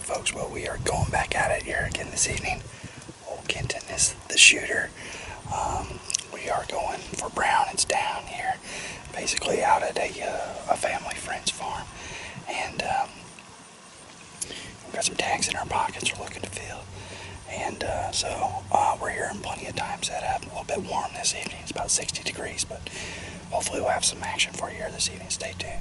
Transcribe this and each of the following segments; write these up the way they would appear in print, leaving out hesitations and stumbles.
Alright folks, well we are going back at it here again this evening. Old Kenton is the shooter. We are going for brown. It's down here, basically out at a family friend's farm. And we've got some tags in our pockets we're looking to fill. And so we're here in plenty of time set up. A little bit warm this evening. It's about 60 degrees, but hopefully we'll have some action for you here this evening. Stay tuned.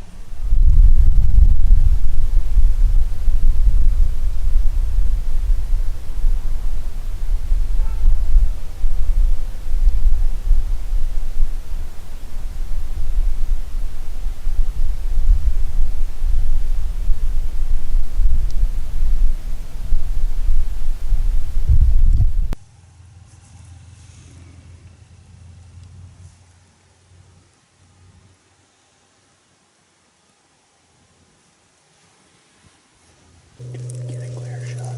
Get a clear shot.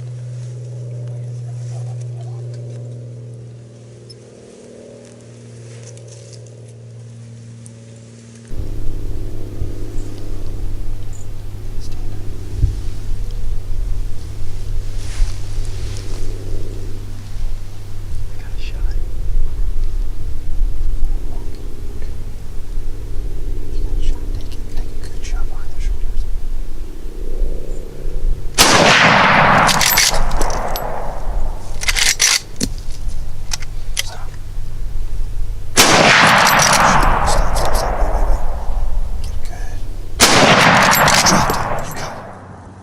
I got a shot. You got a shot. Take a good shot behind their shoulders.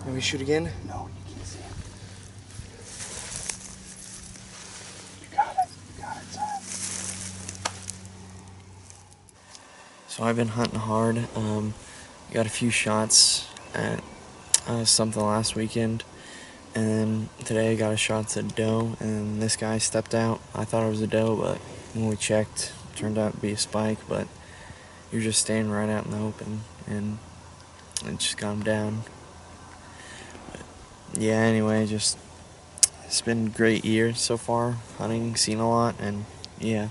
Can we shoot again? No, you can't see him. You got it. You got it, son. So I've been hunting hard. Got a few shots at something last weekend, and then today I got a shot at a doe, and this guy stepped out. I thought it was a doe, but when we checked, it turned out to be a spike, but he was just standing right out in the open, and it just got him down. Yeah, anyway, it's been a great year so far, hunting, seen a lot, and yeah.